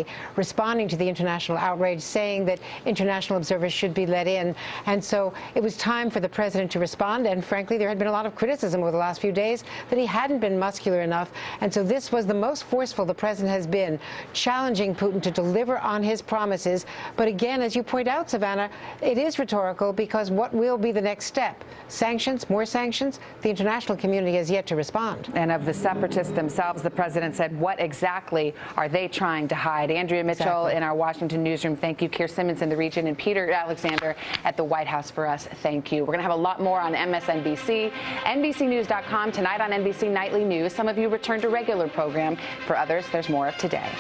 today, responding to the international outrage, saying that international observers should be let in. And so it was time for the president to respond. And frankly, there had been a lot of criticism over the last few days that he hadn't been muscular enough. And so this was the most forceful the president has been, challenging Putin to deliver on his promises. But again, as you point out, Savannah, it is rhetorical, because what will be the next step? Sanctions, more sanctions? The international community has yet to respond. And of the separatists themselves, the president said, what exactly are they trying to hide? Andrea Mitchell in our Washington newsroom, thank you. Keir Simmons in the region, and Peter Alexander at the White House for us, thank you. We're going to have a lot more on MSNBC, NBCNews.com, tonight on NBC Nightly News. Some of you returned to regular program. For others, there's more of today.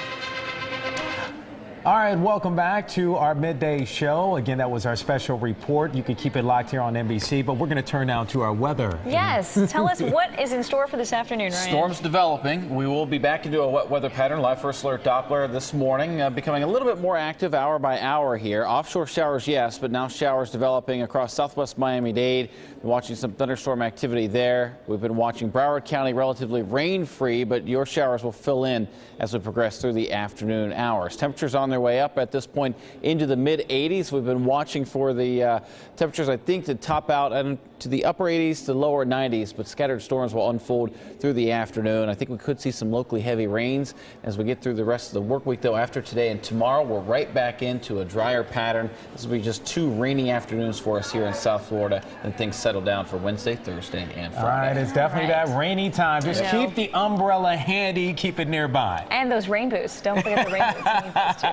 All right, welcome back to our midday show. Again, that was our special report. You can keep it locked here on NBC, but we're going to turn now to our weather. Yes, tell us what is in store for this afternoon, Ryan. Storms developing. We will be back into a wet weather pattern. Live First Alert Doppler this morning, becoming a little bit more active hour by hour here. Offshore showers, yes, but now showers developing across southwest Miami-Dade. Been watching some thunderstorm activity there. We've been watching Broward County relatively rain-free, but your showers will fill in as we progress through the afternoon hours. Temperatures on their way up at this point into the mid-80s. We've been watching for the temperatures, I think, to top out to the upper 80s to lower 90s, but scattered storms will unfold through the afternoon. I think we could see some locally heavy rains as we get through the rest of the work week, though. After today and tomorrow, we're right back into a drier pattern. This will be just 2 rainy afternoons for us here in South Florida, and things settle down for Wednesday, Thursday, and Friday. All right, it's definitely that rainy time. Just keep the umbrella handy, keep it nearby. And those rain boots. Don't forget the rain boots. We need those too.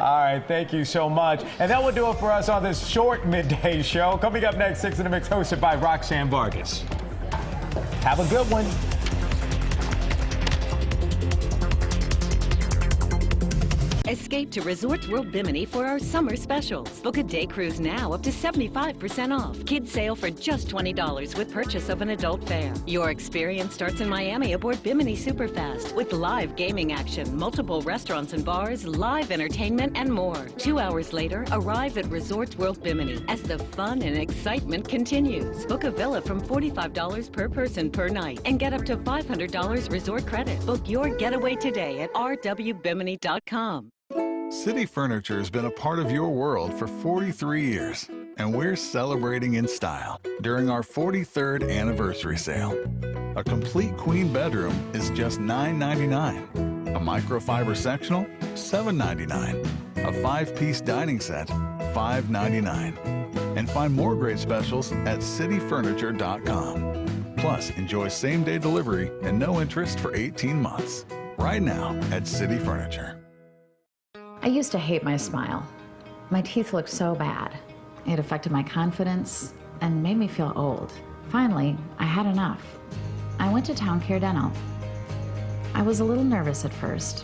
All right, thank you so much. And that will do it for us on this short midday show. Coming up next, 6 in the Mix, hosted by Roxanne Vargas. Have a good one. Escape to Resorts World Bimini for our summer specials. Book a day cruise now up to 75% off. Kids sail for just $20 with purchase of an adult fare. Your experience starts in Miami aboard Bimini Superfast with live gaming action, multiple restaurants and bars, live entertainment, and more. 2 hours later, arrive at Resorts World Bimini as the fun and excitement continues. Book a villa from $45 per person per night and get up to $500 resort credit. Book your getaway today at rwbimini.com. City Furniture has been a part of your world for 43 years, and we're celebrating in style during our 43rd anniversary sale. A complete queen bedroom is just $9.99. A microfiber sectional, $7.99. A 5-piece dining set, $5.99. And find more great specials at cityfurniture.com. Plus, enjoy same-day delivery and no interest for 18 months. Right now at City Furniture. I used to hate my smile. My teeth looked so bad. It affected my confidence and made me feel old. Finally, I had enough. I went to Town Care Dental. I was a little nervous at first,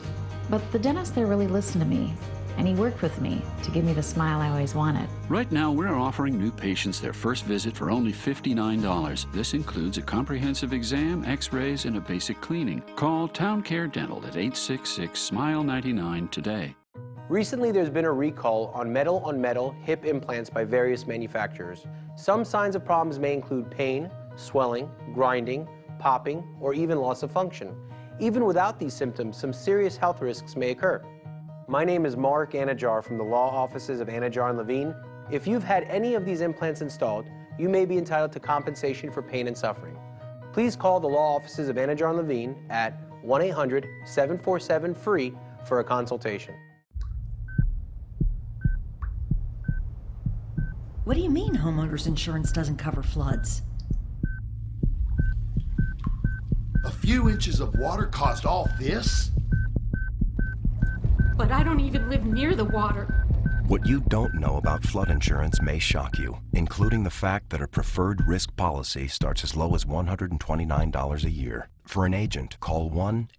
but the dentist there really listened to me, and he worked with me to give me the smile I always wanted. Right now, we're offering new patients their first visit for only $59. This includes a comprehensive exam, x-rays, and a basic cleaning. Call Town Care Dental at 866-SMILE-99 today. Recently, there's been a recall on metal hip implants by various manufacturers. Some signs of problems may include pain, swelling, grinding, popping, or even loss of function. Even without these symptoms, some serious health risks may occur. My name is Mark Anajar from the law offices of Anajar & Levine. If you've had any of these implants installed, you may be entitled to compensation for pain and suffering. Please call the law offices of Anajar & Levine at 1-800-747-FREE for a consultation. What do you mean homeowners insurance doesn't cover floods? A few inches of water caused all this? But I don't even live near the water. What you don't know about flood insurance may shock you, including the fact that a preferred risk policy starts as low as $129 a year. For an agent, call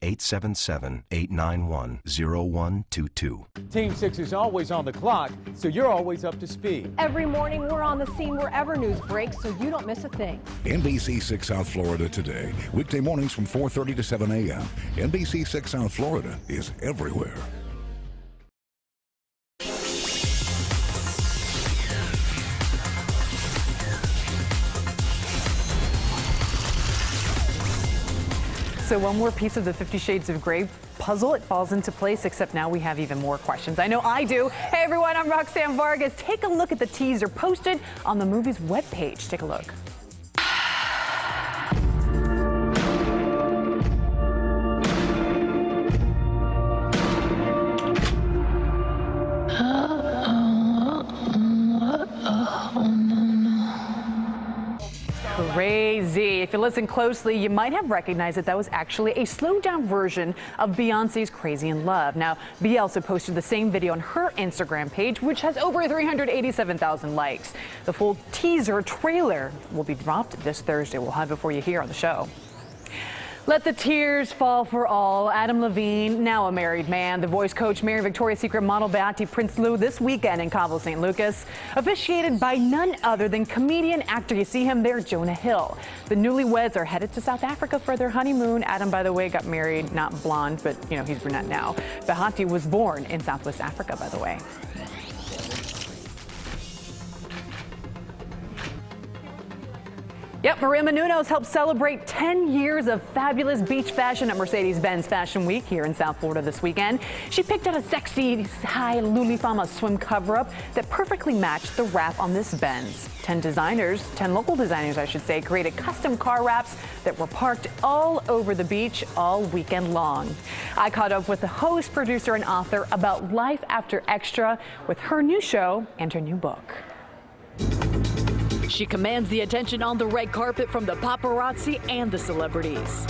1-877-891-0122. Team 6 is always on the clock, so you're always up to speed. Every morning, we're on the scene wherever news breaks, so you don't miss a thing. NBC 6 South Florida today. Weekday mornings from 4:30 to 7 a.m. NBC 6 South Florida is everywhere. So one more piece of the 50 Shades of Grey puzzle. It falls into place, except now we have even more questions. I know I do. Hey everyone, I'm Roxanne Vargas. Take a look at the teaser posted on the movie's webpage. Take a look. Crazy. If you listen closely, you might have recognized that was actually a slowed down version of Beyonce's Crazy in Love. Now, Bey also posted the same video on her Instagram page, which has over 387,000 likes. The full teaser trailer will be dropped this Thursday. We'll have it for you here on the show. Let the tears fall for all. Adam Levine, now a married man. The Voice coach married Victoria's Secret model Beate Prinsloo this weekend in Cabo, St. Lucas, officiated by none other than comedian actor, you see him there, Jonah Hill. The newlyweds are headed to South Africa for their honeymoon. Adam, by the way, got married, not blonde, but you know, he's brunette now. Beate was born in Southwest Africa, by the way. Yep, Maria Menounos helped celebrate 10 years of fabulous beach fashion at Mercedes-Benz Fashion Week here in South Florida this weekend. She picked out a sexy high Lulifama swim cover-up that perfectly matched the wrap on this Benz. 10 local designers, I should say, created custom car wraps that were parked all over the beach all weekend long. I caught up with the host, producer, and author about life after Extra with her new show and her new book. She commands the attention on the red carpet from the paparazzi and the celebrities.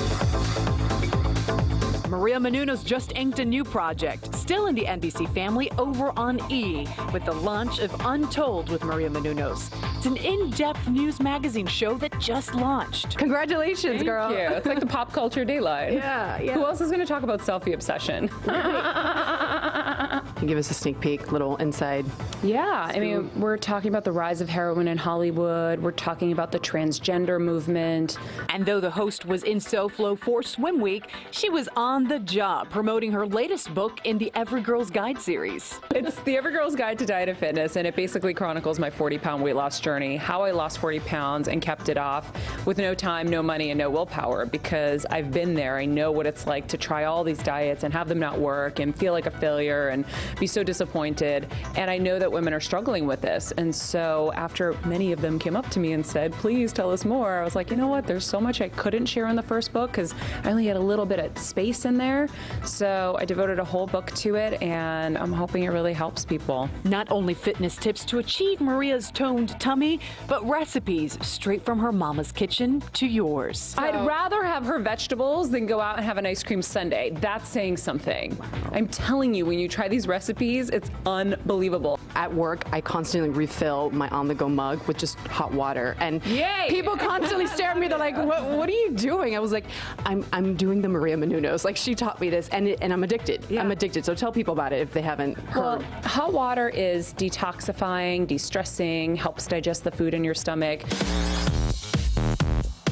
Maria Menounos just inked a new project, still in the NBC family, over on E! With the launch of Untold with Maria Menounos. It's an in-depth news magazine show that just launched. Congratulations, girl. Thank you. It's like the pop culture daylight. Yeah. Who else is going to talk about selfie obsession? Can you give us a sneak peek, little inside? Yeah, I mean, we're talking about the rise of heroin in Hollywood. We're talking about the transgender movement. And though the host was in SoFlo for Swim Week, she was on the job promoting her latest book in the Every Girl's Guide series. It's the Every Girl's Guide to Diet and Fitness, and it basically chronicles my 40-pound weight loss journey, how I lost 40 pounds and kept it off with no time, no money, and no willpower, because I've been there. I know what it's like to try all these diets and have them not work and feel like a failure and be so disappointed. And I know that women are struggling with this. And so after many of them came up to me and said, please tell us more, I was like, you know what? There's so much I couldn't share in the first book because I only had a little bit of space in there. So I devoted a whole book to it, and I'm hoping it really helps people. Not only fitness tips to achieve Maria's toned tummy, but recipes straight from her mama's kitchen to yours. I'd rather have her vegetables than go out and have an ice cream sundae. That's saying something. I'm telling you, when you try these recipes, it's unbelievable. At work, I constantly refill my on-the-go mug with just hot water, and people constantly stare at me. They're like, "What are you doing?" I was like, "I'm doing the Maria Menounos. Like, she taught me this, and I'm addicted. Yeah. I'm addicted. So tell people about it if they haven't heard." Well, hot water is detoxifying, de-stressing, helps digest the food in your stomach.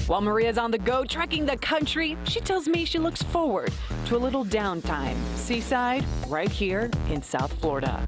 While Maria's on the go trekking the country, she tells me she looks forward to a little downtime. Seaside, right here in South Florida.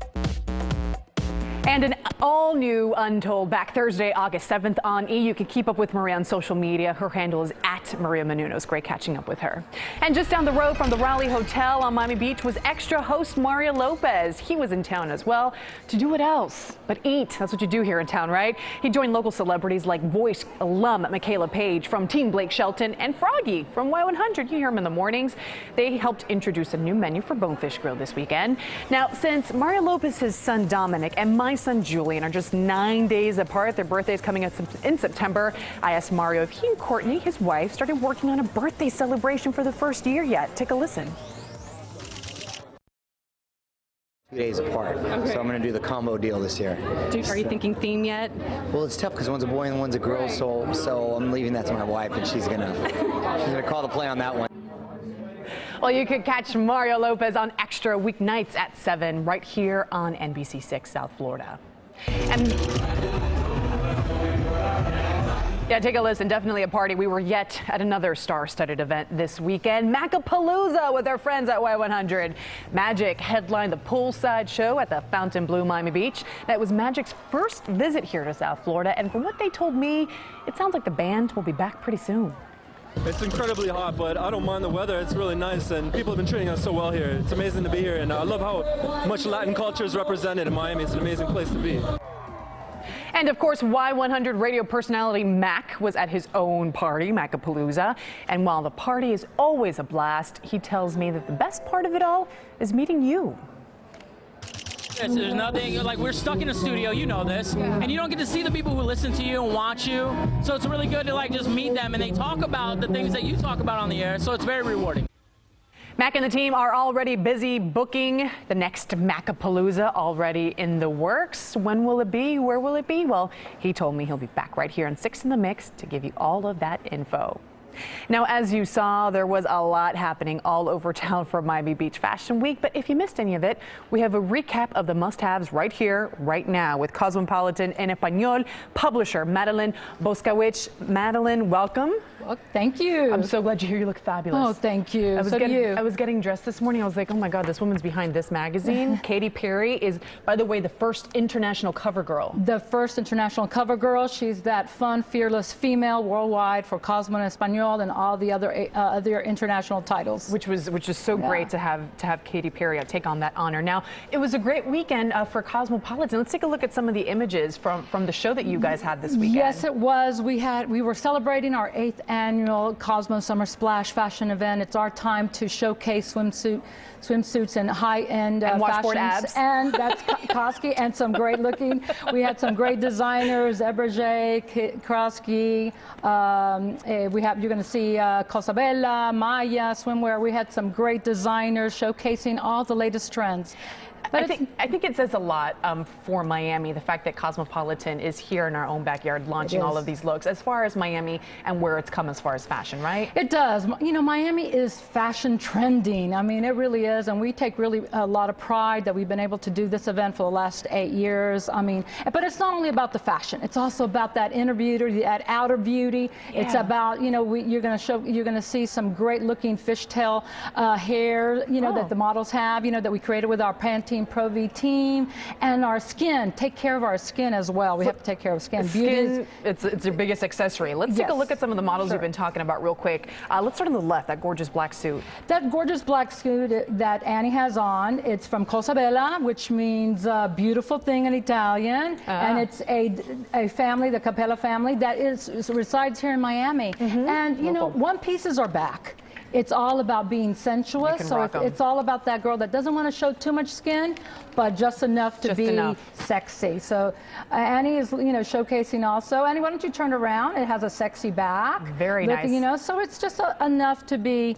And an all-new Untold back Thursday, August 7th on E! You can keep up with Maria on social media. Her handle is @Maria Menounos. Great catching up with her. And just down the road from the Raleigh Hotel on Miami Beach was Extra host Mario Lopez. He was in town as well to do what else but eat. That's what you do here in town, right? He joined local celebrities like Voice alum Michaela Page from Team Blake Shelton and Froggy from Y100. You hear him in the mornings. They helped introduce a new menu for Bonefish Grill this weekend. Now, since Mario Lopez's son Dominic and my son Julian are just 9 days apart, their birthdays coming up in September, I asked Mario if he and Courtney, his wife, started working on a birthday celebration for the first year yet. Take a listen. 2 days apart, so I'm going to do the combo deal this year. Are you thinking theme yet? Well, it's tough because one's a boy and one's a girl, so I'm leaving that to my wife, and she's gonna call the play on that one. Well, you could catch Mario Lopez on Extra weeknights at 7 right here on NBC 6 South Florida. And yeah, take a listen. Definitely a party. We were yet at another star-studded event this weekend, Macapalooza, with our friends at Y100. Magic headlined the poolside show at the Fontainebleau Miami Beach. That was Magic's first visit here to South Florida, and from what they told me, it sounds like the band will be back pretty soon. It's incredibly hot, but I don't mind the weather. It's really nice, and people have been treating us so well here. It's amazing to be here, and I love how much Latin culture is represented in Miami. It's an amazing place to be. And of course, Y100 radio personality Mac was at his own party, Macapalooza. And while the party is always a blast, he tells me that the best part of it all is meeting you. There's nothing, like, we're stuck in a studio, you know this, and you don't get to see the people who listen to you and watch you. So it's really good to, like, just meet them, and they talk about the things that you talk about on the air, so it's very rewarding. Mac and the team are already busy booking the next Macapalooza, already in the works. When will it be? Where will it be? Well, he told me he'll be back right here on 6 in the Mix to give you all of that info. Now, as you saw, there was a lot happening all over town for Miami Beach Fashion Week. But if you missed any of it, we have a recap of the must-haves right here, right now, with Cosmopolitan en Español publisher Madeline Boscowicz. Madeline, welcome. Well, thank you. I'm so glad you're here. You look fabulous. Oh, thank you. I was getting dressed this morning. I was like, oh my God, this woman's behind this magazine. Katy Perry is, by the way, the first international cover girl. The first international cover girl. She's that fun, fearless female worldwide for Cosmo en Español and all the other international titles. Which is so great to have Katy Perry take on that honor. Now, it was a great weekend for Cosmopolitan. Let's take a look at some of the images from the show that you guys had this weekend. Yes, it was. We were celebrating our 8th annual Cosmo Summer Splash fashion event. It's our time to showcase swimsuits and high-end washboard fashions. abs. And that's Koski, and some great looking. We had some great designers, Eberge, Kroski. You're going to see Cosabella, Maya, swimwear. We had some great designers showcasing all the latest trends. But I think it says a lot for Miami, the fact that Cosmopolitan is here in our own backyard launching all of these looks, as far as Miami and where it's come as far as fashion, right? It does. You know, Miami is fashion trending. I mean, it really is, and we take really a lot of pride that we've been able to do this event for the last 8 years. I mean, but it's not only about the fashion. It's also about that inner beauty, that outer beauty. Yeah. It's about, you know, you're going to see some great looking fishtail hair, you know, that the models have, you know, that we created with our Pantene Pro V team, and our skin. Take care of our skin as well. We have to take care of skin. Beauty, it's your biggest accessory. Let's take a look at some of the models you've been talking about real quick. Let's start on the left, that gorgeous black suit. That gorgeous black suit that Annie has on, it's from Cosabella, which means beautiful thing in Italian, and it's a family, the Capella family, that resides here in Miami. And you know, one pieces are back. It's all about being sensuous, so it's all about that girl that doesn't want to show too much skin, but just enough to be sexy. So Annie is, you know, showcasing also. Annie, why don't you turn around? It has a sexy back. Very nice. You know, so it's just enough to be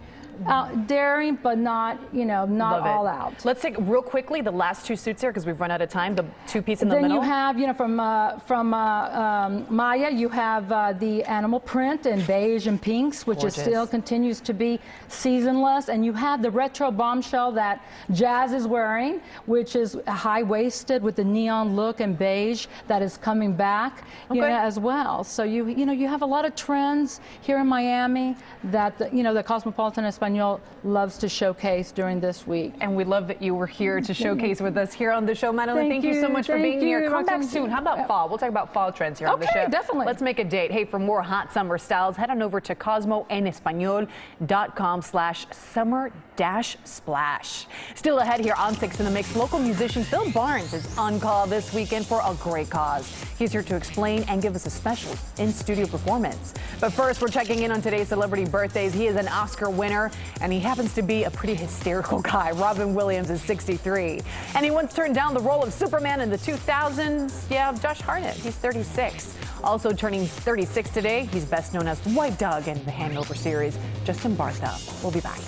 daring, but not, you know, not all out. Let's take real quickly the last two suits here because we've run out of time. The two-piece in the middle. Then you have, you know, from Maya, you have the animal print in beige and pinks, which is still continues to be seasonless, and you have the retro bombshell that Jazz is wearing, which is high-waisted with the neon look and beige that is coming back, you know, as well. So you know, you have a lot of trends here in Miami that you know, the Cosmopolitan Español loves to showcase during this week. And we love that you were here to showcase with us here on the show. Madeline, thank you so much for being here. Come back soon. How about fall? We'll talk about fall trends here on the show. Okay, definitely. Let's make a date. Hey, for more hot summer styles, head on over to cosmoenespañol.com/summer-splash. Still ahead here on 6 in the Mix, local musician Phil Barnes is on call this weekend for a great cause. He's here to explain and give us a special in-studio performance. But first, we're checking in on today's celebrity birthdays. He is an Oscar winner, and he happens to be a pretty hysterical guy. Robin Williams is 63. And he once turned down the role of Superman in the 2000s. Yeah, Josh Hartnett, he's 36. Also turning 36 today, he's best known as White Dog in the Hangover series, Justin Bartha. We'll be back.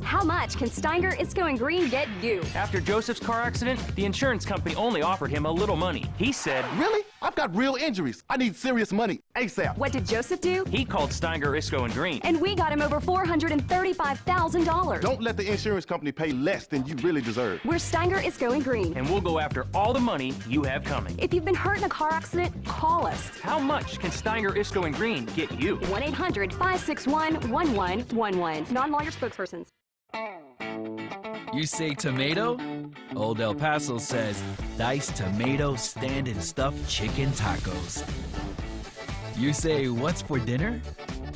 How much can Steiger Isco and Green get you? After Joseph's car accident, the insurance company only offered him a little money. He said, "Really? I've got real injuries. I need serious money ASAP." What did Joseph do? He called Steiger Isco and Green. And we got him over $435,000. Don't let the insurance company pay less than you really deserve. We're Steiger Isco and Green. And we'll go after all the money you have coming. If you've been hurt in a car accident, call us. How much can Steiger Isco and Green get you? 1-800-561-1111. Non-lawyer spokespersons. You say tomato? Old El Paso says diced tomato stand and stuffed chicken tacos. You say what's for dinner?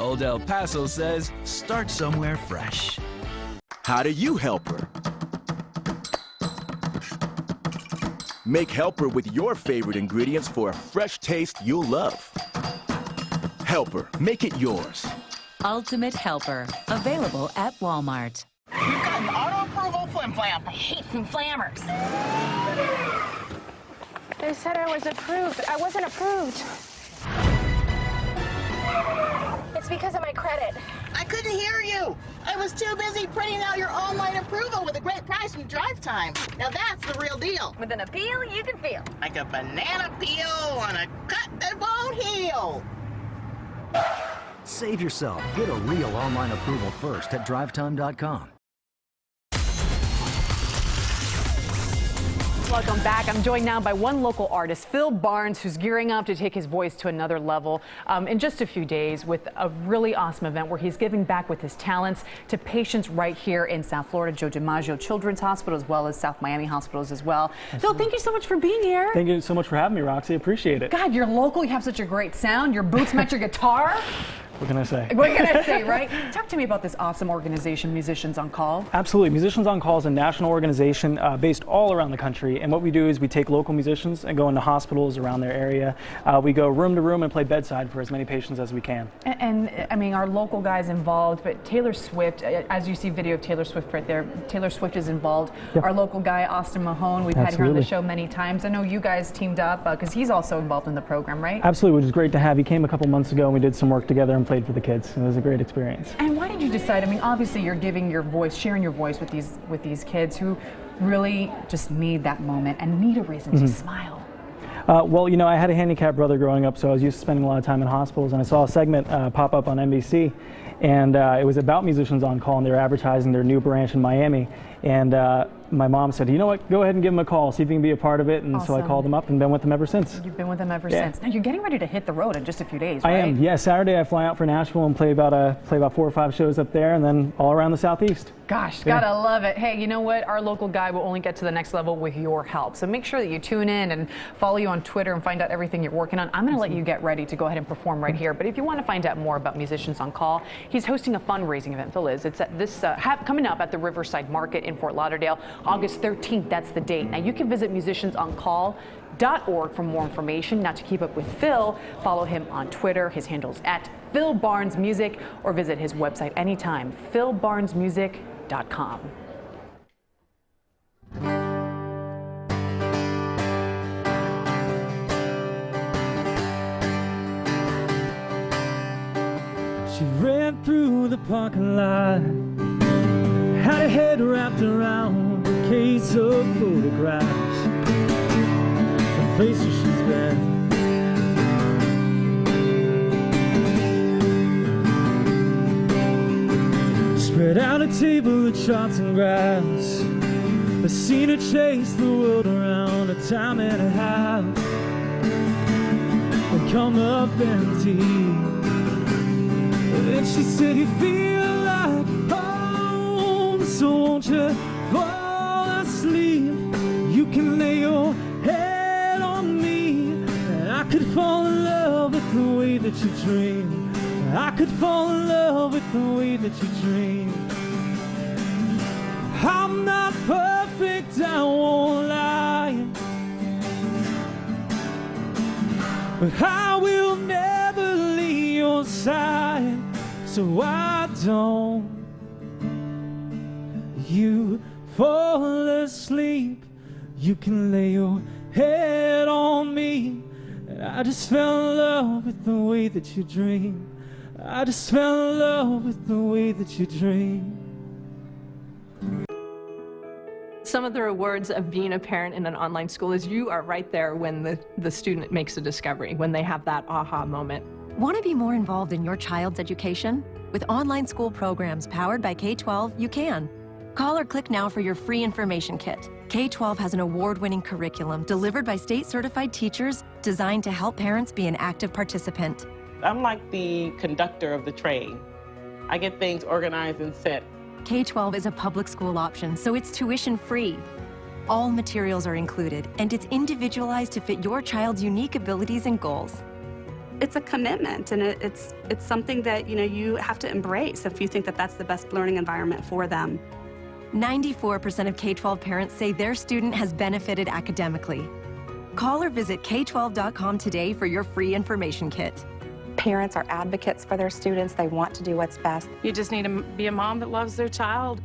Old El Paso says start somewhere fresh. How do you help her? Make Helper with your favorite ingredients for a fresh taste you'll love. Helper, make it yours. Ultimate Helper, available at Walmart. We've got an auto-approval flim-flam. I hate flim-flammers. They said I was approved. I wasn't approved. It's because of my credit. I couldn't hear you. I was too busy printing out your online approval with a great price and drive time. Now that's the real deal. With an appeal you can feel. Like a banana peel on a cut that won't heal. Save yourself. Get a real online approval first at drivetime.com. Welcome back. I'm joined now by one local artist, Phil Barnes, who's gearing up to take his voice to another level in just a few days with a really awesome event where he's giving back with his talents to patients right here in South Florida, Joe DiMaggio Children's Hospital, as well as South Miami hospitals as well. Phil, thank you so much for being here. Thank you so much for having me, Roxy. Appreciate it. God, you're local. You have such a great sound. Your boots match your guitar. What can I say? What can I say, right? Talk to me about this awesome organization, Musicians on Call. Absolutely. Musicians on Call is a national organization based all around the country. And what we do is we take local musicians and go into hospitals around their area. We go room to room and play bedside for as many patients as we can. And I mean, our local guys involved, but Taylor Swift, as you see video of Taylor Swift right there, Taylor Swift is involved. Yep. Our local guy, Austin Mahone, we've had here on the show many times. I know you guys teamed up because he's also involved in the program, right? Absolutely, which is great to have. He came a couple months ago and we did some work together and played for the kids. It was a great experience. And why did you decide? I mean, obviously you're giving your voice, sharing your voice with these kids who really just need that moment and need a reason to smile. Well, you know, I had a handicapped brother growing up, so I was used to spending a lot of time in hospitals, and I saw a segment pop up on NBC, and it was about Musicians on Call, and they were advertising their new branch in Miami. And my mom said, you know what, go ahead and give them a call, see if you can be a part of it. And so I called them up and been with them ever since. You've been with them ever since. Now you're getting ready to hit the road in just a few days, right? I am. Yeah, Saturday I fly out for Nashville and play about 4 or 5 shows up there, and then all around the Southeast. Gosh, gotta love it. Hey, you know what? Our local guy will only get to the next level with your help. So make sure that you tune in and follow you on Twitter and find out everything you're working on. I'm going to let you get ready to go ahead and perform right here. But if you want to find out more about Musicians on Call, he's hosting a fundraising event. Phil is. It's at this coming up at the Riverside Market in Fort Lauderdale, August 13th. That's the date. Now you can visit musiciansoncall.org for more information. Now to keep up with Phil, follow him on Twitter. His handle's at Phil Barnes Music, or visit his website anytime, philbarnesmusic.com. She ran through the parking lot, had her head wrapped around a case of photographs, the places she's been. Spread out a table of charts and graphs, I've seen her chase the world around a time and a half, and come up empty. And she said, you feel like home, so won't you fall asleep? You can lay your head on me, and I could fall in love with the way that you dream. I could fall in love with the way that you dream. I'm not perfect, I won't lie, but I will never leave your side. So why don't you fall asleep? You can lay your head on me, and I just fell in love with the way that you dream. I just fell in love with the way that you dream. Some of the rewards of being a parent in an online school is you are right there when the student makes a discovery, when they have that aha moment. Want to be more involved in your child's education? With online school programs powered by K-12, you can. Call or click now for your free information kit. K-12 has an award-winning curriculum delivered by state-certified teachers designed to help parents be an active participant. I'm like the conductor of the train. I get things organized and set. K-12 is a public school option, so it's tuition-free. All materials are included, and it's individualized to fit your child's unique abilities and goals. it's a commitment, and it's something that, you know, you have to embrace if you think that that's the best learning environment for them. 94% of K-12 parents say their student has benefited academically. Call or visit K12.com today for your free information kit. Parents are advocates for their students. They want to do what's best. You just need to be a mom that loves their child.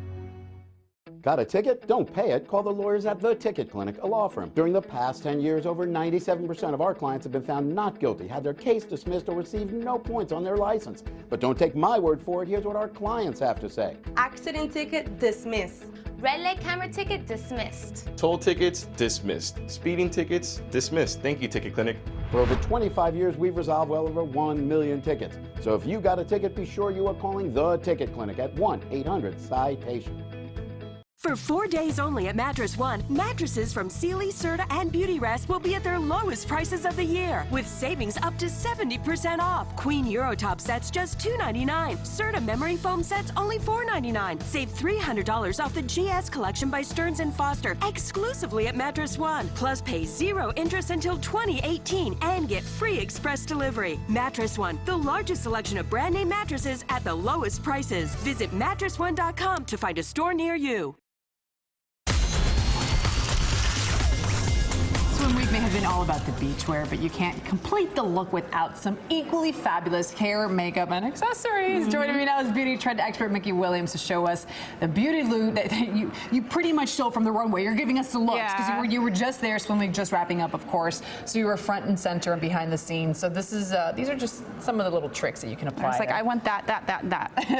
Got a ticket? Don't pay it. Call the lawyers at The Ticket Clinic, a law firm. During the past 10 years, over 97% of our clients have been found not guilty, had their case dismissed, or received no points on their license. But don't take my word for it. Here's what our clients have to say. Accident ticket dismissed. Red light camera ticket dismissed. Toll tickets dismissed. Speeding tickets dismissed. Thank you, Ticket Clinic. For over 25 years, we've resolved well over 1 million tickets. So if you got a ticket, be sure you are calling The Ticket Clinic at 1-800-CITATION. For 4 days only at Mattress One, mattresses from Sealy, Serta, and Beautyrest will be at their lowest prices of the year, with savings up to 70% off. Queen Eurotop sets just $2.99. Serta memory foam sets only $4.99. Save $300 off the GS collection by Stearns & Foster, exclusively at Mattress One. Plus pay 0 interest until 2018 and get free express delivery. Mattress One, the largest selection of brand name mattresses at the lowest prices. Visit mattressone.com to find a store near you. Swim Week may have been all about the beachwear, but you can't complete the look without some equally fabulous hair, makeup, and accessories. Joining me now is beauty trend expert Mickey Williams to show us the beauty look that you pretty much stole from the runway. You're giving us the looks because you were just there, Swim Week just wrapping up, of course. So you were front and center and behind the scenes. So this is these are just some of the little tricks that you can apply. It's like, I want that.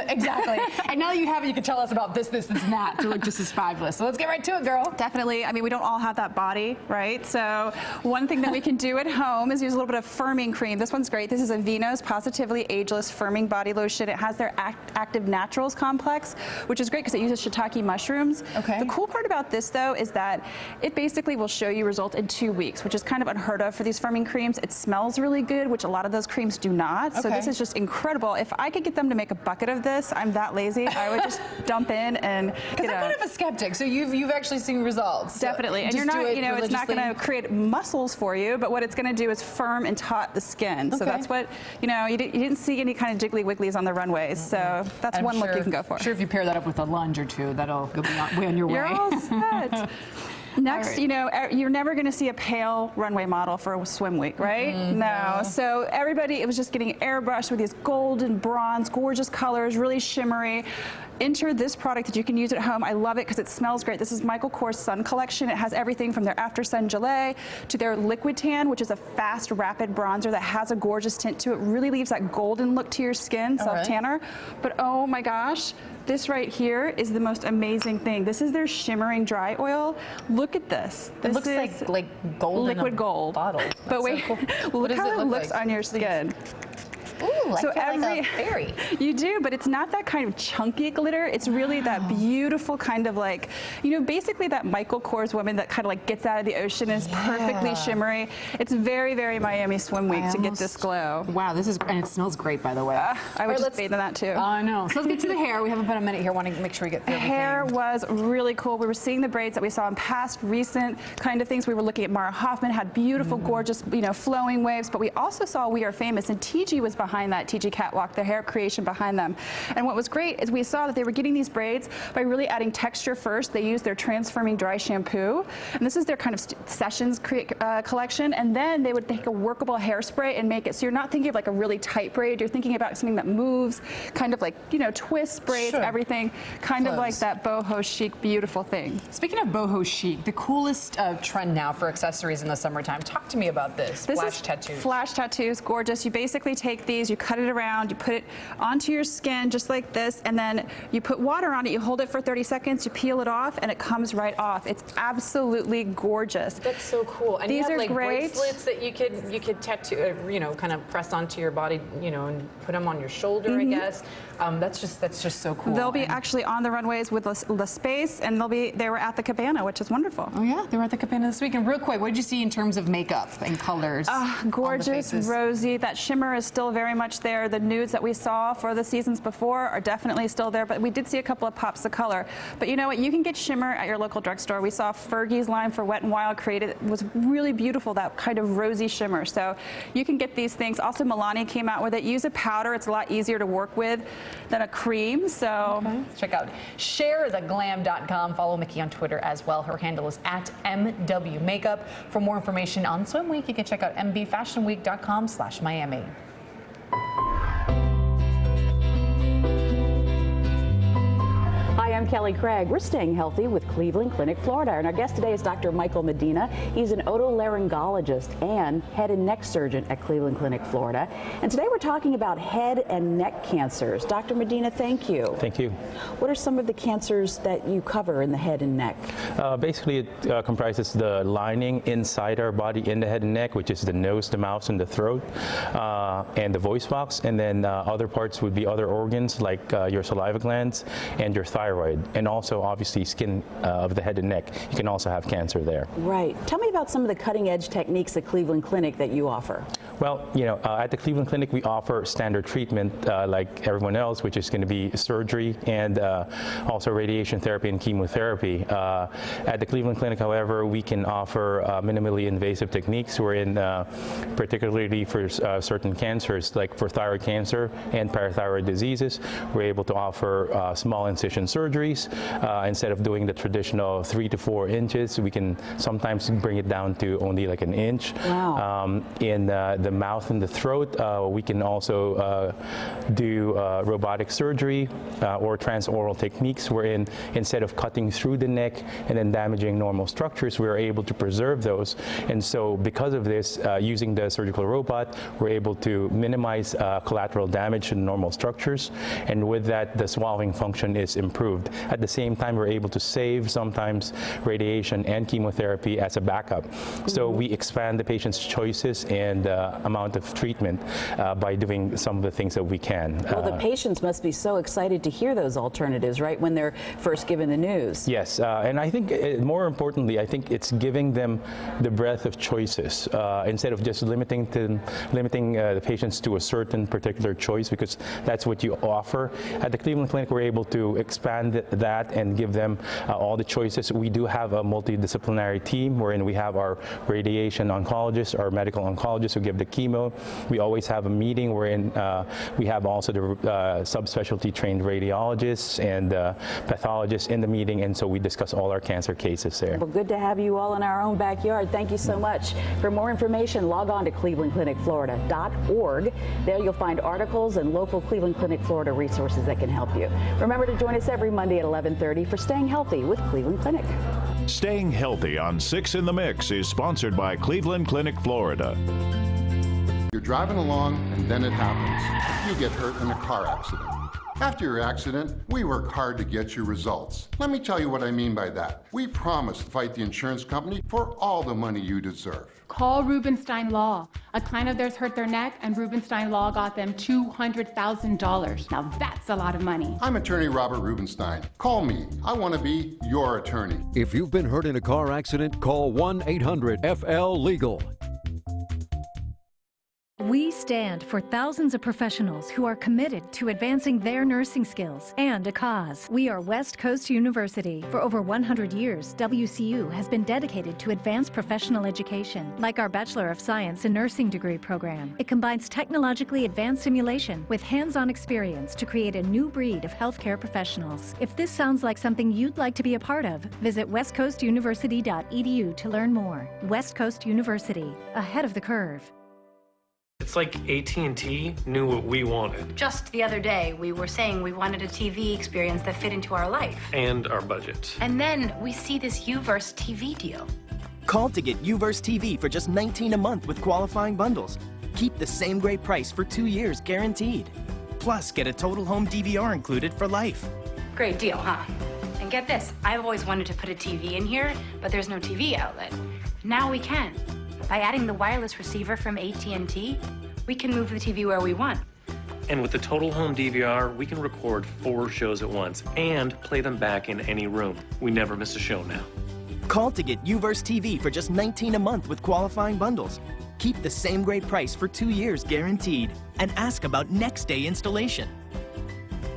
Exactly. And now that you have it, you can tell us about this, and that to look just as fabulous. So let's get right to it, girl. Definitely. I mean, we don't all have that body, right? So one thing that we can do at home is use a little bit of firming cream. This one's great. This is a Vino's Positively Ageless Firming Body Lotion. It has their Active Naturals complex, which is great because it uses shiitake mushrooms. Okay. The cool part about this, though, is that it basically will show you results in 2 weeks, which is kind of unheard of for these firming creams. It smells really good, which a lot of those creams do not. So this is just incredible. If I could get them to make a bucket of this, I'm that lazy. I would just dump in and because I'm kind of a skeptic, so you've actually seen results. Definitely. And you're not, you know, it's not going to create muscles for you, but what it's going to do is firm and taut the skin. So that's what, you know, you didn't see any kind of jiggly wigglies on the runways. So that's one look you can go for. I'm sure if you pair that up with a lunge or two, that'll go way on your way. You're all set. Next, you know, you're never going to see a pale runway model for Swim Week, right? No. So everybody, it was just getting airbrushed with these gold and bronze, gorgeous colors, really shimmery. Enter this product that you can use at home. I love it because it smells great. This is Michael Kors Sun Collection. It has everything from their After Sun Gelée to their Liquid Tan, which is a fast, rapid bronzer that has a gorgeous tint to it. Really leaves that golden look to your skin, self-tanner. But oh my gosh, this right here is the most amazing thing. This is their shimmering dry oil. Look at this. It looks like gold liquid gold bottle. But wait, look how it looks on your skin. Ooh, so I feel like a fairy. You do, but it's not that kind of chunky glitter. It's really that beautiful kind of like, you know, basically that Michael Kors woman that kind of like gets out of the ocean and is perfectly shimmery. It's very, very Miami Swim Week to get this glow. Wow, this is, and it smells great, by the way. I would just bathe in that too. I know. So let's get to the hair. We have about a minute here. Want to make sure we get through everything. Hair was really cool. We were seeing the braids that we saw in past, recent kind of things. We were looking at Mara Hoffman, had beautiful, gorgeous, you know, flowing waves, but we also saw We Are Famous, and TG was behind that. TG Catwalk, their hair creation behind them. And what was great is we saw that they were getting these braids by really adding texture first. They used their transforming dry shampoo, and this is their kind of Sessions collection, and then they would take a workable hairspray and make it so you're not thinking of like a really tight braid, you're thinking about something that moves, kind of like, you know, twists, braids, everything, kind of like that boho chic, beautiful thing. Speaking of boho chic, the coolest trend now for accessories in the summertime. Talk to me about this. Flash tattoos. Flash tattoos, gorgeous. You basically take these, you cut it around, you put it onto your skin just like this, and then you put water on it, you hold it for 30 seconds, you peel it off, and it comes right off. It's absolutely gorgeous. That's so cool. And these you have are like great. bracelets that you could tattoo, you know, kind of press onto your body, you know, and put them on your shoulder, I guess. That's just so cool. They'll be actually on the runways with the space, and they were at the Cabana, which is wonderful. Oh yeah, they were at the Cabana this week. And real quick, what did you see in terms of makeup and colors? Gorgeous, rosy. That shimmer is still very much there. The nudes that we saw for the seasons before are definitely still there, but we did see a couple of pops of color. But you know what? You can get shimmer at your local drugstore. We saw Fergie's line for Wet n Wild created. It was really beautiful, that kind of rosy shimmer. So you can get these things. Also, Milani came out with it. Use a powder. It's a lot easier to work with than a cream. So check out sharetheglam.com. Follow Mickey on Twitter as well. Her handle is @MWMakeup. For more information on Swim Week, you can check out mbfashionweek.com/Miami. Hi, I'm Kelly Craig. We're staying healthy with Cleveland Clinic, Florida. And our guest today is Dr. Michael Medina. He's an otolaryngologist and head and neck surgeon at Cleveland Clinic, Florida. And today we're talking about head and neck cancers. Dr. Medina, thank you. Thank you. What are some of the cancers that you cover in the head and neck? Basically, it comprises the lining inside our body in the head and neck, which is the nose, the mouth, and the throat, and the voice box. And then other parts would be other organs like your saliva glands and your thyroid. And also, obviously, skin of the head and neck. You can also have cancer there. Right. Tell me about some of the cutting-edge techniques at Cleveland Clinic that you offer. Well, you know, at the Cleveland Clinic, we offer standard treatment like everyone else, which is going to be surgery and also radiation therapy and chemotherapy. At the Cleveland Clinic, however, we can offer minimally invasive techniques wherein, particularly for certain cancers, like for thyroid cancer and parathyroid diseases, we're able to offer small incision surgeries. Instead of doing the traditional 3 to 4 inches, we can sometimes bring it down to only like an inch. Wow. In the mouth and the throat, we can also do robotic surgery or transoral techniques wherein instead of cutting through the neck and then damaging normal structures, we're able to preserve those. And so because of this, using the surgical robot, we're able to minimize collateral damage to normal structures. And with that, the swallowing function is improved. At the same time, we're able to save sometimes radiation and chemotherapy as a backup. So we expand the patient's choices and amount of treatment by doing some of the things that we can. Well, the patients must be so excited to hear those alternatives, right, when they're first given the news. Yes, and I think more importantly, I think it's giving them the breadth of choices instead of just limiting the patients to a certain particular choice, because that's what you offer. At the Cleveland Clinic, we're able to expand that and give them all the choices. We do have a multidisciplinary team wherein we have our radiation oncologists, our medical oncologists who give the chemo. We always have a meeting wherein we have also the subspecialty trained radiologists and pathologists in the meeting, and so we discuss all our cancer cases there. Well, good to have you all in our own backyard. Thank you so much. For more information, log on to clevelandclinicflorida.org. There you'll find articles and local Cleveland Clinic Florida resources that can help you. Remember to join us every Monday at 11:30 for Staying Healthy with Cleveland Clinic. Staying Healthy on 6 in the Mix is sponsored by Cleveland Clinic Florida. You're driving along and then it happens. You get hurt in a car accident. After your accident, we work hard to get you results. Let me tell you what I mean by that. We promise to fight the insurance company for all the money you deserve. Call Rubenstein Law. A client of theirs hurt their neck, and Rubenstein Law got them $200,000. Now that's a lot of money. I'm attorney Robert Rubenstein. Call me. I want to be your attorney. If you've been hurt in a car accident, call 1-800-FL-LEGAL. We stand for thousands of professionals who are committed to advancing their nursing skills and a cause. We are West Coast University. For over 100 years, WCU has been dedicated to advanced professional education, like our Bachelor of Science in Nursing degree program. It combines technologically advanced simulation with hands-on experience to create a new breed of healthcare professionals. If this sounds like something you'd like to be a part of, visit westcoastuniversity.edu to learn more. West Coast University, ahead of the curve. It's like AT&T knew what we wanted. Just the other day, we were saying we wanted a TV experience that fit into our life. And our budget. And then we see this Uverse TV deal. Call to get Uverse TV for just $19 a month with qualifying bundles. Keep the same great price for 2 years guaranteed. Plus, get a total home DVR included for life. Great deal, huh? And get this, I've always wanted to put a TV in here, but there's no TV outlet. Now we can. By adding the wireless receiver from AT&T, we can move the TV where we want. And with the Total Home DVR, we can record 4 shows at once and play them back in any room. We never miss a show now. Call to get UVerse TV for just $19 a month with qualifying bundles. Keep the same great price for 2 years guaranteed. And ask about next day installation.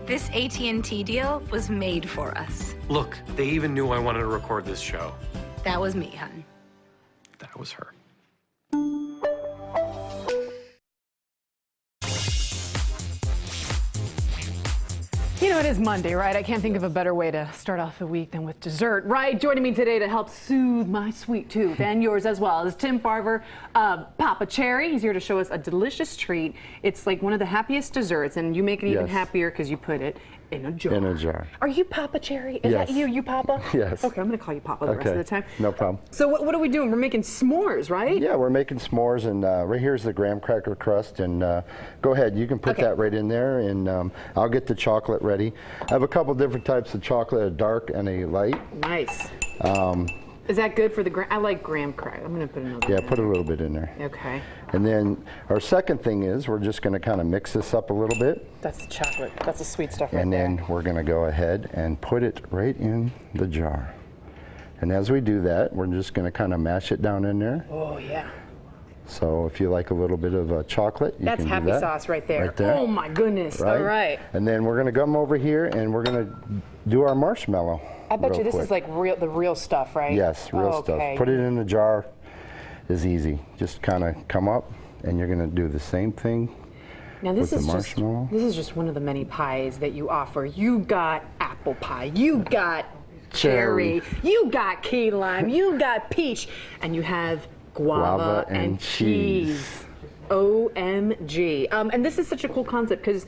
This AT&T deal was made for us. Look, they even knew I wanted to record this show. That was me, hun. That was her. You know, it is Monday, right? I can't think of a better way to start off the week than with dessert, right? Joining me today to help soothe my sweet tooth and yours as well is Tim Farver of Papa Cherry. He's here to show us a delicious treat. It's like one of the happiest desserts, and you make it even happier because you put it in a jar. In a jar. Are you Papa Cherry? Is that you? You Papa? Yes. Okay, I'm going to call you Papa the rest of the time. No problem. So what are we doing? We're making s'mores, right? Yeah, we're making s'mores, and right here's the graham cracker crust. And go ahead, you can put that right in there, and I'll get the chocolate ready. I have a couple different types of chocolate, a dark and a light. Nice. Is that good for the I like graham cracker. I'm going to put another. Yeah, put a little bit in there. Okay. And then our second thing is we're just going to kind of mix this up a little bit. That's the chocolate. That's the sweet stuff right and there. then we're going to go ahead and put it right in the jar. And as we do that, we're just going to kind of mash it down in there. Oh, yeah. So if you like a little bit of chocolate, you That's can happy do that. sauce right there. Right there. Oh, my goodness. Right? All right. And then we're going to come over here and we're going to do our marshmallow. I bet you this quick. is like the real stuff, right? Yes, real stuff. Put it in the jar is easy. Just kind of come up, and you're going to do the same thing now, this with is the marshmallow. This is just one of the many pies that you offer. You got apple pie. You got cherry. You got key lime. You got peach. And you have guava and cheese. OMG. And this is such a cool concept because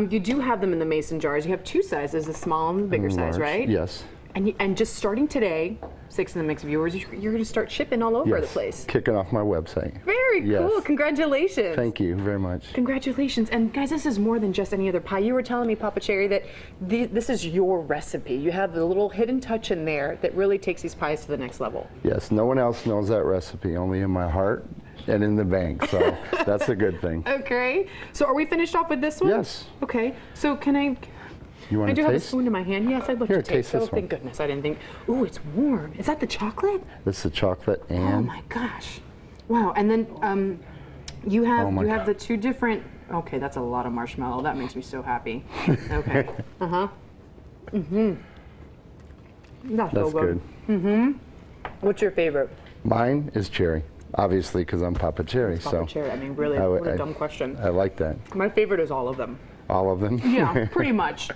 you do have them in the mason jars. You have 2 sizes, the small and the bigger size, right? Yes. And just starting today, 6 in the Mix viewers, you're going to start shipping all over the place. Kicking off my website. Very cool. Congratulations. Thank you very much. Congratulations. And guys, this is more than just any other pie. You were telling me, Papa Cherry, that this is your recipe. You have the little hidden touch in there that really takes these pies to the next level. Yes, no one else knows that recipe, only in my heart and in the bank, so that's a good thing. Okay. So are we finished off with this one? Yes. Okay. So can I... You want I do to have a taste? spoon in my hand. Yes, I'd love Here, to taste. taste this Oh, thank goodness. I didn't think... Ooh, it's warm. Is that the chocolate? This is the chocolate and... Oh, my gosh. Wow. And then you have the 2 different... Okay, that's a lot of marshmallow. That makes me so happy. Okay. Uh-huh. Mm-hmm. That's so good. Mm-hmm. What's your favorite? Mine is cherry, obviously, because I'm Papa Cherry. Papa Cherry. I mean, really, what a dumb question. I like that. My favorite is all of them. All of them? Yeah, pretty much.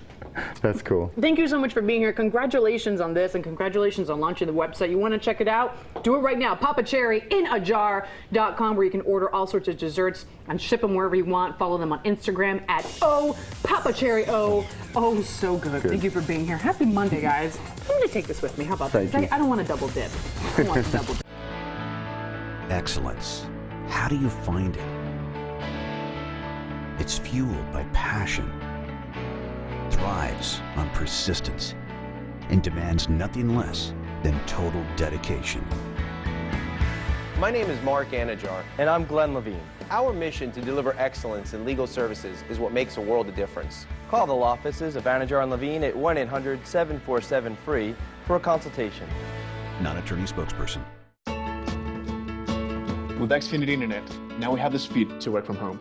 That's cool. Thank you so much for being here. Congratulations on this, and congratulations on launching the website. You want to check it out? Do it right now. papacherryinajar.com, where you can order all sorts of desserts and ship them wherever you want. Follow them on Instagram at @papacherryo. Oh, so good. Thank you for being here. Happy Monday, guys. I'm going to take this with me. How about that? I don't want to double dip. I don't want to double dip. Excellence. How do you find it? It's fueled by passion, thrives on persistence, and demands nothing less than total dedication. My name is Mark Anajar, and I'm Glenn Levine. Our mission to deliver excellence in legal services is what makes a world of difference. Call the law offices of Anajar and Levine at 1-800-747-FREE for a consultation. Non-attorney spokesperson. With Xfinity Internet, now we have the speed to work from home.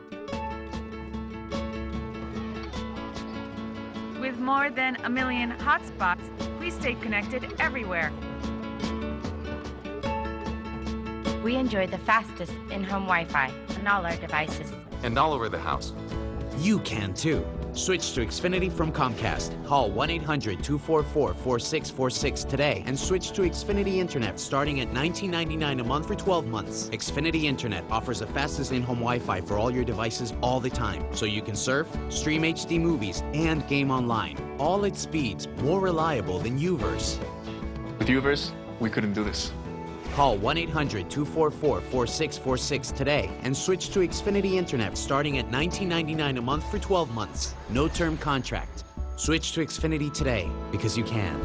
With more than 1 million hotspots, we stay connected everywhere. We enjoy the fastest in-home Wi-Fi on all our devices. And all over the house. You can too. Switch to Xfinity from Comcast. Call 1-800-244-4646 today and switch to Xfinity Internet starting at $19.99 a month for 12 months. Xfinity Internet offers the fastest in-home Wi-Fi for all your devices all the time, so you can surf, stream HD movies, and game online. All at speeds more reliable than UVerse. With UVerse, we couldn't do this. Call 1-800-244-4646 today and switch to Xfinity Internet starting at $19.99 a month for 12 months. No term contract. Switch to Xfinity today because you can.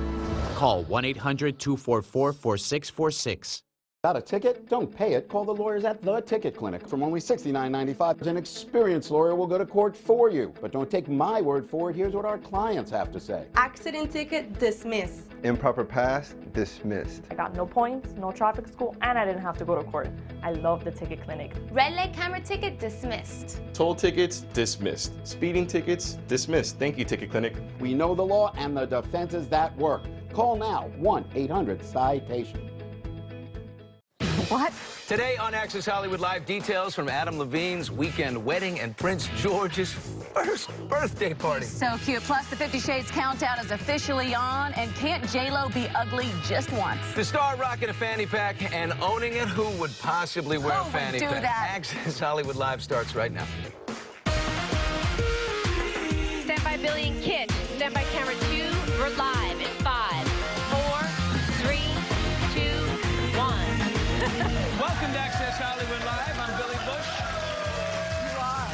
Call 1-800-244-4646. Got a ticket? Don't pay it. Call the lawyers at The Ticket Clinic. From only $69.95, an experienced lawyer will go to court for you. But don't take my word for it. Here's what our clients have to say. Accident ticket dismissed. Improper pass, dismissed. I got no points, no traffic school, and I didn't have to go to court. I love the Ticket Clinic. Red light camera ticket dismissed. Toll tickets, dismissed. Speeding tickets, dismissed. Thank you, Ticket Clinic. We know the law and the defenses that work. Call now, 1-800-CITATION. What? Today on Access Hollywood Live, details from Adam Levine's weekend wedding and Prince George's first birthday party. So cute. Plus, the 50 Shades countdown is officially on, and can't J-Lo be ugly just once? The star rocking a fanny pack and owning it. Who would possibly wear a fanny pack? That? Access Hollywood Live starts right now. Stand by Billy and Kit. Stand by camera 2. We're live in 5, 4, 3, 2, 1. Welcome to Access Hollywood Live. I'm Billy Bush. You are.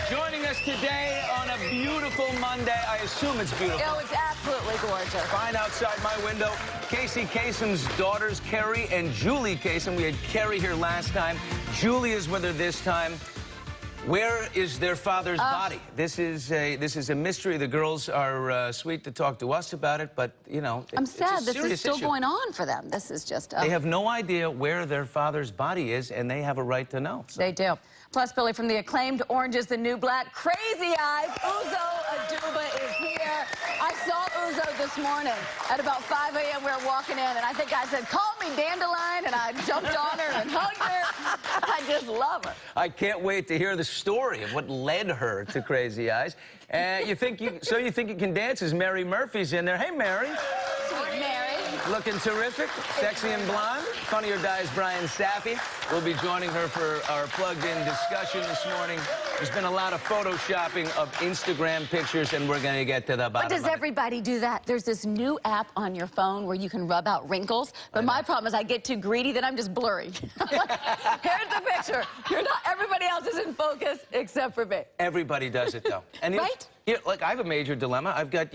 Joining us today on a beautiful Monday. I assume it's beautiful. Oh, it's absolutely gorgeous. Fine outside my window. Casey Kasem's daughters, Carrie and Julie Kasem. We had Carrie here last time. Julie is with her this time. Where is their father's body? This is a mystery. The girls are sweet to talk to us about it, but, you know, I'm sad it's a this is still issue. going on for them. This is just... They have no idea where their father's body is, and they have a right to know. So. They do. Plus, Billy, from the acclaimed Orange is the New Black, Crazy Eyes, Uzo Aduba is here. I saw Uzo this morning at about 5 a.m. We were walking in, and I think I said, call me Dandelion, and I jumped on her and hugged her. I just love her. I can't wait to hear the story of what led her to Crazy Eyes. You think you can dance as Mary Murphy's in there. Hey, Mary. Sweet Mary. Looking terrific, sexy and blonde. Funny or Die's Brian Sappy. We'll be joining her for our plugged-in discussion this morning. There's been a lot of photoshopping of Instagram pictures, and we're going to get to the bottom But does of it. everybody do that? There's this new app on your phone where you can rub out wrinkles. But my problem is I get too greedy that I'm just blurry. Here's the picture. Everybody else is in focus except for me. Everybody does it, though. And right? Like, I have a major dilemma. I've got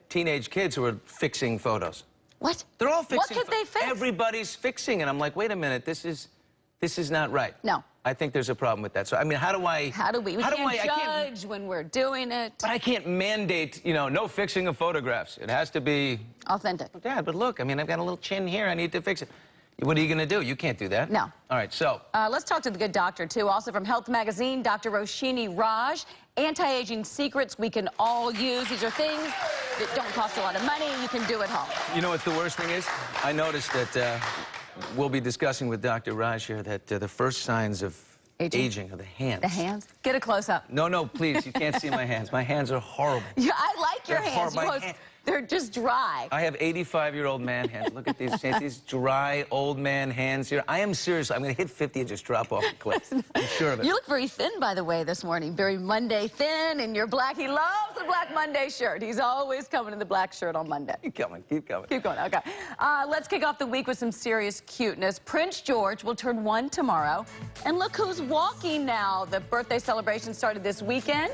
teenage kids who are fixing photos. What? They're all fixing. What could they fix? Everybody's fixing, and I'm like, wait a minute, this is not right. No. I think there's a problem with that. So, I mean, how do we can't judge when we're doing it. But I can't mandate, no fixing of photographs. It has to be authentic. Oh, Dad, but look, I mean, I've got a little chin here. I need to fix it. What are you going to do? You can't do that. No. All right, so. Let's talk to the good doctor, too. Also from Health Magazine, Dr. Roshini Raj. Anti-aging secrets we can all use. These are things that don't cost a lot of money. You can do at home. You know what the worst thing is? I noticed that we'll be discussing with Dr. Raj here that the first signs of aging are the hands. The hands? Get a close-up. No, please. You can't see my hands. My hands are horrible. Yeah, I like your They're hands. horrible. They're just dry. I have 85-year-old man hands. Look at these dry old man hands here. I am serious. I'm going to hit 50 and just drop off a cliff. I'm sure of it. You look very thin, by the way, this morning. Very Monday thin, and you're black. He loves the black Monday shirt. He's always coming in the black shirt on Monday. Keep coming. Keep coming. Keep going. Okay. Let's kick off the week with some serious cuteness. Prince George will turn 1 tomorrow. And look who's walking now. The birthday celebration started this weekend.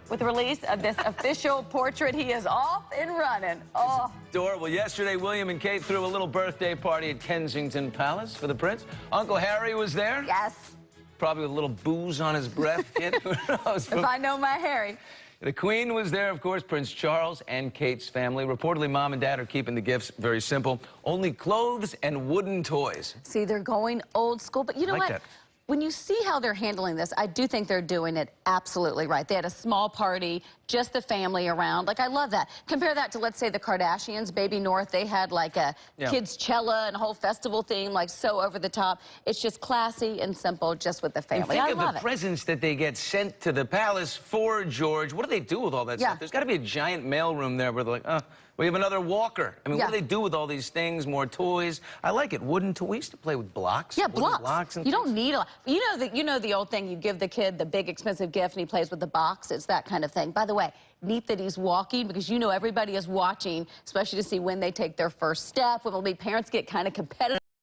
With the release of this official portrait. He is off and running. Oh. Adorable. Yesterday, William and Kate threw a little birthday party at Kensington Palace for the prince. Uncle Harry was there. Yes. Probably with a little booze on his breath, kid. Who knows? If I know my Harry. The Queen was there, of course, Prince Charles and Kate's family. Reportedly, Mom and Dad are keeping the gifts very simple. Only clothes and wooden toys. See, they're going old school, but you know what? That. When you see how they're handling this, I do think they're doing it absolutely right. They had a small party, just the family around. Like, I love that. Compare that to, let's say, the Kardashians, Baby North. They had, like, a kids' cella and a whole festival theme, like, so over the top. It's just classy and simple, just with the family. And I think love of the presents that they get sent to the palace for George. What do they do with all that stuff? There's got to be a giant mailroom there where they're like, we have another walker. I mean, what do they do with all these things? More toys. I like it. Wooden toys. We used to play with blocks. Yeah, blocks. Blocks and you don't need a lot. You know the old thing, you give the kid the big expensive gift and he plays with the box. It's that kind of thing. By the way, neat that he's walking because everybody is watching, especially to see when they take their first step, when parents get kind of competitive.